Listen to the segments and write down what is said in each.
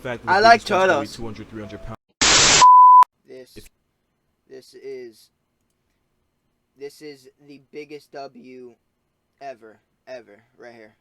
fact that I the like biggest ones can weigh turtles. 200, 300 pounds. This is the biggest W ever right here.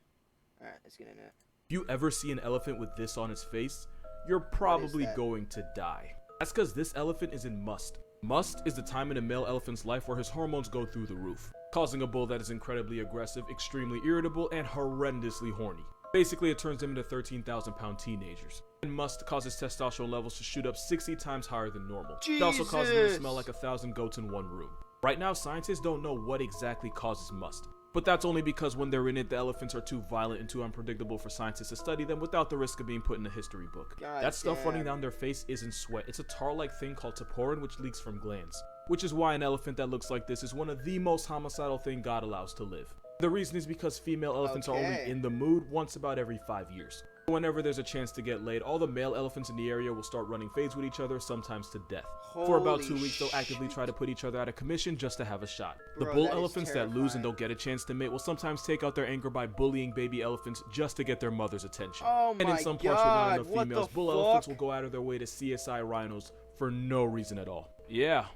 All right, let's get into it. If you ever see an elephant with this on its face, you're probably going to die. That's because this elephant is in must. Must is the time in a male elephant's life where his hormones go through the roof, causing a bull that is incredibly aggressive, extremely irritable, and horrendously horny. Basically, it turns them into 13,000-pound teenagers. And must causes testosterone levels to shoot up 60 times higher than normal. It also causes them to smell like 1,000 goats in one room. Right now, scientists don't know what exactly causes must. But that's only because when they're in it, the elephants are too violent and too unpredictable for scientists to study them without the risk of being put in a history book. That stuff running down their face isn't sweat. It's a tar-like thing called taporin which leaks from glands. Which is why an elephant that looks like this is one of the most homicidal things God allows to live. The reason is because female elephants are only in the mood once about every 5 years. Whenever there's a chance to get laid, all the male elephants in the area will start running fades with each other, sometimes to death. For about 2 weeks, they'll actively try to put each other out of commission just to have a shot. The bull elephants that lose and don't get a chance to mate will sometimes take out their anger by bullying baby elephants just to get their mother's attention. And in some parts with not enough females, bull elephants will go out of their way to CSI rhinos for no reason at all. Yeah,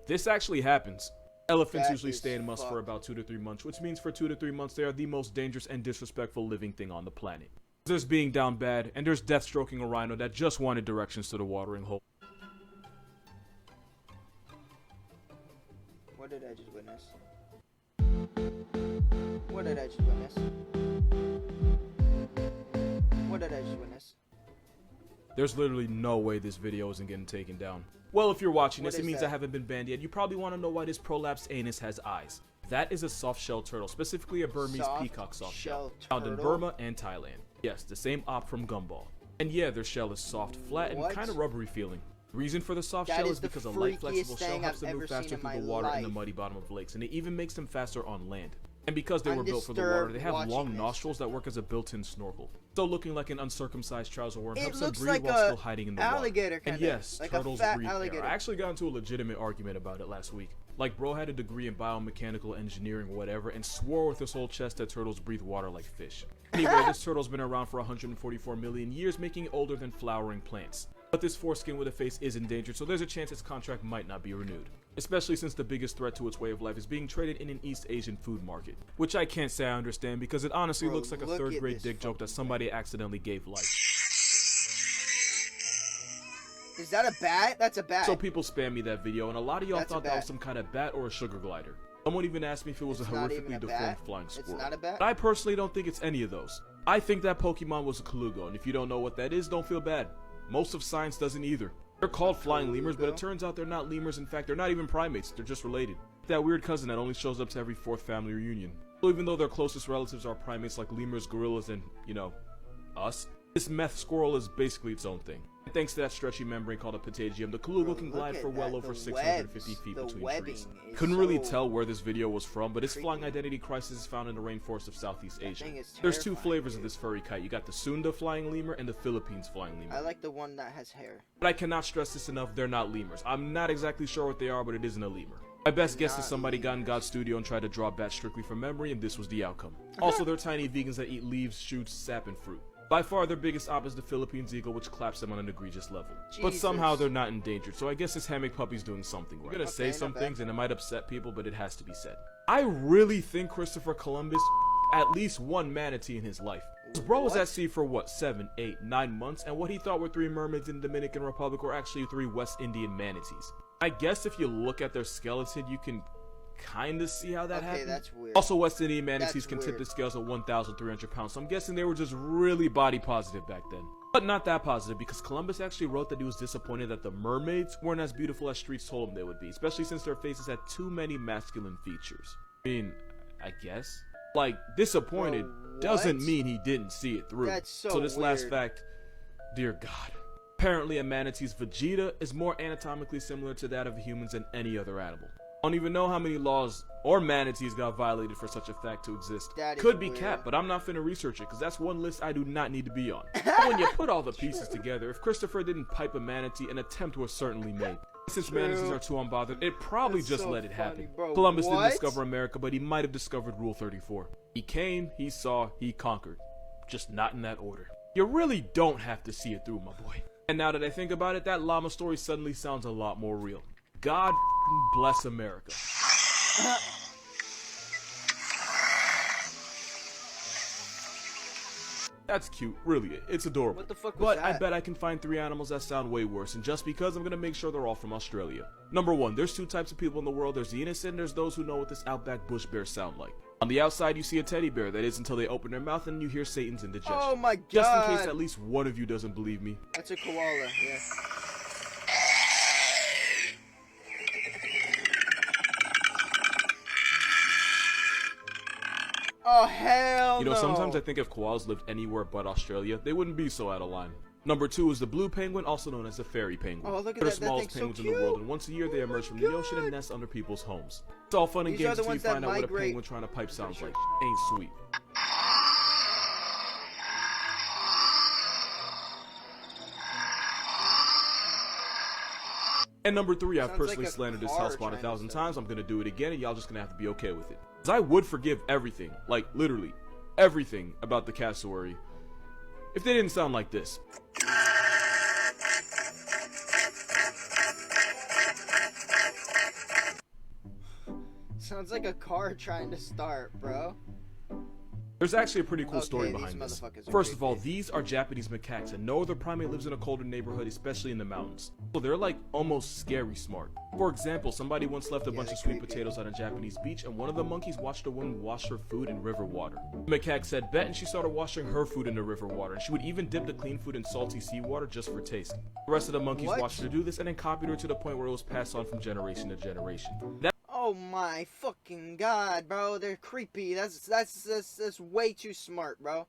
this actually happens. Elephants usually stay in must for about 2 to 3 months, which means for 2 to 3 months they are the most dangerous and disrespectful living thing on the planet. There's being down bad, and there's death stroking a rhino that just wanted directions to the watering hole. What did I just witness? What did I just witness? What did I just witness? There's literally no way this video isn't getting taken down. Well, if you're watching this, it means I haven't been banned yet. You probably want to know why this prolapsed anus has eyes. That is a soft-shell turtle, specifically a Burmese peacock soft-shell, found in Burma and Thailand. Yes, the same op from Gumball. And yeah, their shell is soft, flat, and kind of rubbery feeling. The reason for the soft shell is because a light, flexible shell helps them move faster through the water in the muddy bottom of lakes, and it even makes them faster on land. And because they were built for the water, they have long nostrils that work as a built-in snorkel. So looking like an uncircumcised trouser worm helps them breathe while still hiding in the water. And yes, turtles breathe air. I actually got into a legitimate argument about it last week. Like, bro had a degree in biomechanical engineering or whatever and swore with his whole chest that turtles breathe water like fish. Anyway, this turtle's been around for 144 million years, making it older than flowering plants. But this foreskin with a face is endangered, so there's a chance its contract might not be renewed. Especially since the biggest threat to its way of life is being traded in an East Asian food market. Which I can't say I understand because it honestly looks like a third-grade dick joke that somebody accidentally gave life. Is that a bat? That's a bat. So people spam me that video, and a lot of y'all thought that was some kind of bat or a sugar glider. Someone even asked me if it was a horrifically deformed flying squirrel. It's not a bat? But I personally don't think it's any of those. I think that Pokemon was a Kalugo, and if you don't know what that is, don't feel bad. Most of science doesn't either. They're called flying lemurs, but it turns out they're not lemurs. In fact, they're not even primates. They're just related. That weird cousin that only shows up to every 4th family reunion. So even though their closest relatives are primates like lemurs, gorillas, and, you know, us, this meth squirrel is basically its own thing. And thanks to that stretchy membrane called a patagium, the Kalugo can glide for well over 650 feet between trees. Couldn't really tell where this video was from, but its flying identity crisis is found in the rainforest of Southeast Asia. There's 2 flavors of this furry kite. You got the Sunda flying lemur and the Philippines flying lemur. I like the one that has hair. But I cannot stress this enough, they're not lemurs. I'm not exactly sure what they are, but it isn't a lemur. My best guess is somebody got in God's studio and tried to draw bats strictly from memory, and this was the outcome. Also, they're tiny vegans that eat leaves, shoots, sap, and fruit. By far, their biggest op is the Philippines eagle, which claps them on an egregious level. But somehow they're not endangered, so I guess this hammock puppy's doing something right. I'm gonna say some things, and it might upset people, but it has to be said. I really think Christopher Columbus at least one manatee in his life. His bro was at sea for what, 7, 8, 9 months, and what he thought were 3 mermaids in the Dominican Republic were actually 3 West Indian manatees. I guess if you look at their skeleton, you can kind of see how that happened. That's weird. Also, West Indian manatees can tip the scales at 1,300 pounds, so I'm guessing they were just really body positive back then. But not that positive, because Columbus actually wrote that he was disappointed that the mermaids weren't as beautiful as streets told him they would be, especially since their faces had too many masculine features. I mean, I guess. Like, disappointed doesn't mean he didn't see it through. That's so this weird. Last fact, dear God. Apparently a manatee's vegeta is more anatomically similar to that of humans than any other animal. I don't even know how many laws or manatees got violated for such a fact to exist. Could be capped, but I'm not finna research it because that's one list I do not need to be on. But when you put all the pieces together, if Christopher didn't pipe a manatee, an attempt was certainly made. Since manatees are too unbothered, it probably just let it happen. Columbus didn't discover America, but he might have discovered Rule 34. He came, he saw, he conquered. Just not in that order. You really don't have to see it through, my boy. And now that I think about it, that llama story suddenly sounds a lot more real. God bless America. That's cute, really, it's adorable. What the fuck was But that? I bet I can find 3 animals that sound way worse, and just because, I'm gonna make sure they're all from Australia. Number 1, there's 2 types of people in the world. There's the innocent, and there's those who know what this outback bush bears sound like. On the outside, you see a teddy bear, that is until they open their mouth and you hear Satan's indigestion. Oh my god. Just in case at least one of you doesn't believe me. That's a koala, yeah. Oh, hell no. You know, sometimes I think if koalas lived anywhere but Australia, they wouldn't be so out of line. Number 2 is the blue penguin, also known as the fairy penguin. Oh, look at They're that. the smallest That thing's penguins so in the world, cute. and once a year they Oh emerge my from the ocean and God. nest under people's homes. It's all fun and These are games the until you ones that find out what a migrate. penguin trying to pipe sounds like. Ain't sweet. And number 3, I've Sounds personally like a slandered this car house spawn trying to 1,000 sell. times. I'm gonna do it again, and y'all just gonna have to be okay with it. 'Cause I would forgive everything, like literally everything about the cassowary, if they didn't sound like this. Sounds like a car trying to start, bro. There's actually a pretty cool Okay, story these behind this. motherfuckers are First of all, creepy. these are Japanese macaques, and no other primate lives in a colder neighborhood, especially in the mountains. So they're like almost scary smart. For example, somebody once left a bunch they're of sweet creepy. potatoes on a Japanese beach, and one of the monkeys watched a woman wash her food in river water. The macaque said bet, and she started washing her food in the river water, and she would even dip the clean food in salty seawater just for taste. The rest of the monkeys What? watched her do this and then copied her to the point where it was passed on from generation to generation. Oh my fucking god, bro. They're creepy. That's way too smart, bro.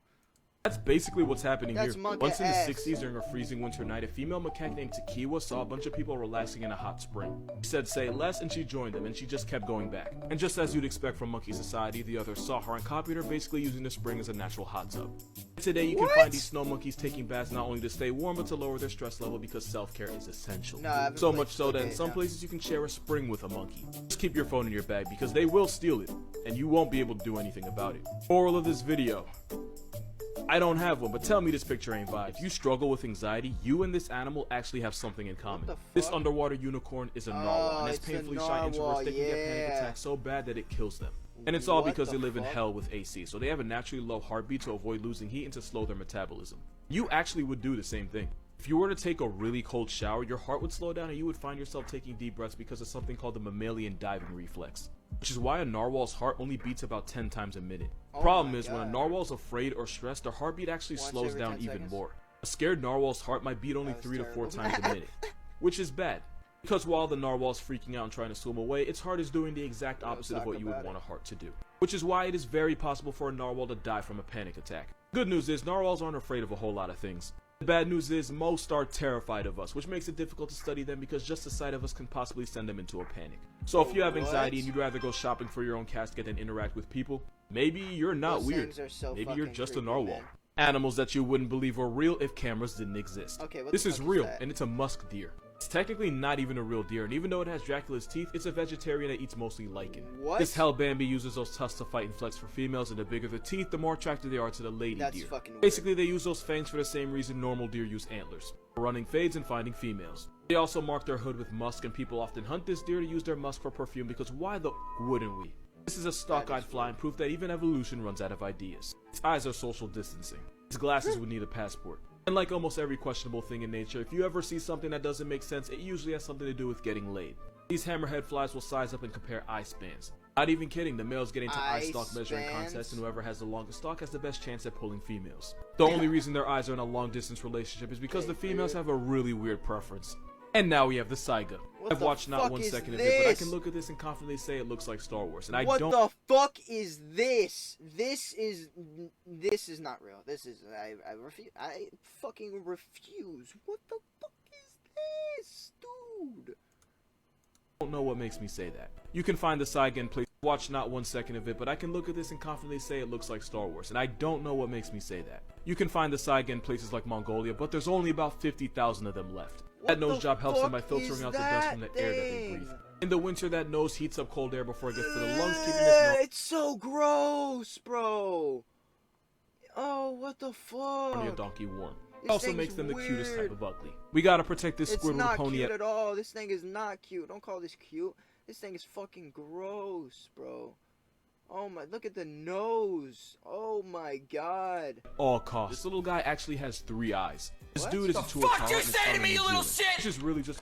That's basically what's happening That's here. monkey Once in the ass. 60s during a freezing winter night, a female macaque named Takiwa saw a bunch of people relaxing in a hot spring. She said say less and she joined them, and she just kept going back. And just as you'd expect from monkey society, the others saw her and copied her, basically using the spring as a natural hot tub. Today you can What? find these snow monkeys taking baths not only to stay warm but to lower their stress level because self-care is essential. No, I haven't So played much so that in Split some Date, no. places you can share a spring with a monkey. Just keep your phone in your bag because they will steal it, and you won't be able to do anything about it. Moral of this video: I don't have one, but tell me this picture ain't vibe. If you struggle with anxiety, you and this animal actually have something in common. the This fuck? underwater unicorn is a Oh, narwhal, and as it's a painfully shy narwhal, introverts, they can get panic yeah. attacks so bad that it kills them. And it's all What because the they live in fuck? hell with AC, so they have a naturally low heartbeat to avoid losing heat and to slow their metabolism. You actually would do the same thing. If you were to take a really cold shower, your heart would slow down and you would find yourself taking deep breaths because of something called the mammalian diving reflex, which is why a narwhal's heart only beats about 10 times a minute. Oh Problem my is, when a God. narwhal's afraid or stressed, their heartbeat actually Once slows every down 10 even seconds? more. A scared narwhal's heart might beat only That was 3 to 4 terrible. times a minute, which is bad. Because while the narwhal's freaking out and trying to swim away, its heart is doing the exact opposite of talk what you would about want it. a heart to do. Which is why it is very possible for a narwhal to die from a panic attack. Good news is, narwhals aren't afraid of a whole lot of things. The bad news is, most are terrified of us, which makes it difficult to study them because just the sight of us can possibly send them into a panic. So if you have anxiety What? and you'd rather go shopping for your own casket than interact with people, maybe you're not Those weird. things are so Maybe you're fucking just a creepy, narwhal. man. Animals that you wouldn't believe were real if cameras didn't exist. Okay, what This the is fuck is real, that? and it's a musk deer. It's technically not even a real deer, and even though it has Dracula's teeth, it's a vegetarian that eats mostly lichen. What? This hell Bambi uses those tusks to fight and flex for females, and the bigger the teeth, the more attractive they are to the lady That's deer. fucking weird. Basically, they use those fangs for the same reason normal deer use antlers: for running fades and finding females. They also mark their hood with musk, and people often hunt this deer to use their musk for perfume because why the wouldn't we? This is a stock-eyed fly and proof that even evolution runs out of ideas. Its eyes are social distancing. Its glasses would need a passport. And like almost every questionable thing in nature, if you ever see something that doesn't make sense, it usually has something to do with getting laid. These hammerhead flies will size up and compare eye spans. Not even kidding, the males get into eye Eye stalk measuring spans? contests, and whoever has the longest stalk has the best chance at pulling females. The only reason their eyes are in a long distance relationship is because the females have a really weird preference. And now we have the Saiga. What I've the watched not fuck 1 is second of it, but I this? can look at this and confidently say it looks like Star Wars. And I What don't the fuck is this? This is not real. This is I refuse. I fucking refuse. What the fuck is this, dude? know what makes me say that. You can find the Saiga in places. Watch not 1 second of it, but I can look at this and confidently say it looks like Star Wars, and I don't know what makes me say that. You can find the Saiga in places like Mongolia, but there's only about 50,000 of them left. That What nose the job helps them by fuck filtering is out the dust from the that air that they thing? breathe. In the winter, that nose heats up cold air before it gets to the lungs, keeping this nose. It's so gross, bro. Oh, what the fuck? donkey warm. It This also thing's makes them the cutest type weird. of ugly. We gotta protect this It's Squidward not pony cute at all. This thing is not cute. Don't call this cute. This thing is fucking gross, bro. Oh my, look at the nose. Oh my god. all costs. This little guy actually has 3 eyes. This What? dude is The a Tuatara. fuck you and is say to found in me, New you little Zealand. shit? Which is really just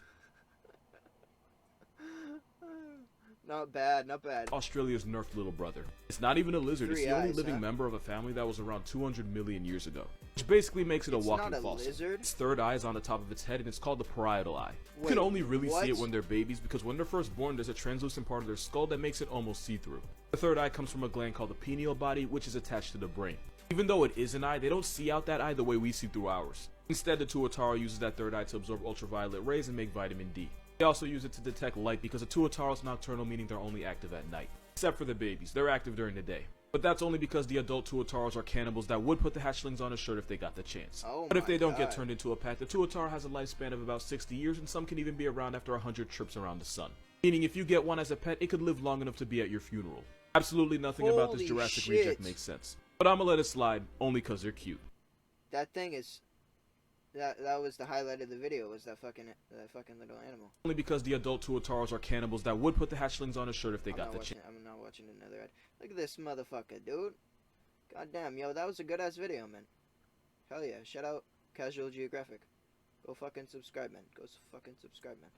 Not bad, not bad. Australia's nerfed little brother. It's not even a lizard. It's 3 the only eyes, living huh? member of a family that was around 200 million years ago. Which basically makes it a It's walking not a fossil. lizard? Its 3rd eye is on the top of its head and it's called the parietal eye. You Wait, can only really what? see it when they're babies because when they're first born there's a translucent part of their skull that makes it almost see-through. The 3rd eye comes from a gland called the pineal body, which is attached to the brain. Even though it is an eye, they don't see out that eye the way we see through ours. Instead, the Tuatara uses that 3rd eye to absorb ultraviolet rays and make vitamin D. They also use it to detect light because a Tuatara is nocturnal, meaning they're only active at night. Except for the babies, they're active during the day. But that's only because the adult Tuataras are cannibals that would put the hatchlings on a shirt if they got the chance. Oh But if my they don't get God. turned into a pet, the Tuatara has a lifespan of about 60 years and some can even be around after 100 trips around the sun. Meaning if you get one as a pet, it could live long enough to be at your funeral. Absolutely nothing about this Holy Jurassic shit. reject makes sense. But I'ma let it slide, only cause they're cute. That thing is... That was the highlight of the video, was that fucking little animal. Only because the adult Tuataras are cannibals that would put the hatchlings on a shirt if they got the chance. I'm not watching another ad. Look at this motherfucker, dude. God damn, yo, that was a good ass video, man. Hell yeah, shout out Casual Geographic. Go fucking subscribe, man. Go fucking subscribe, man.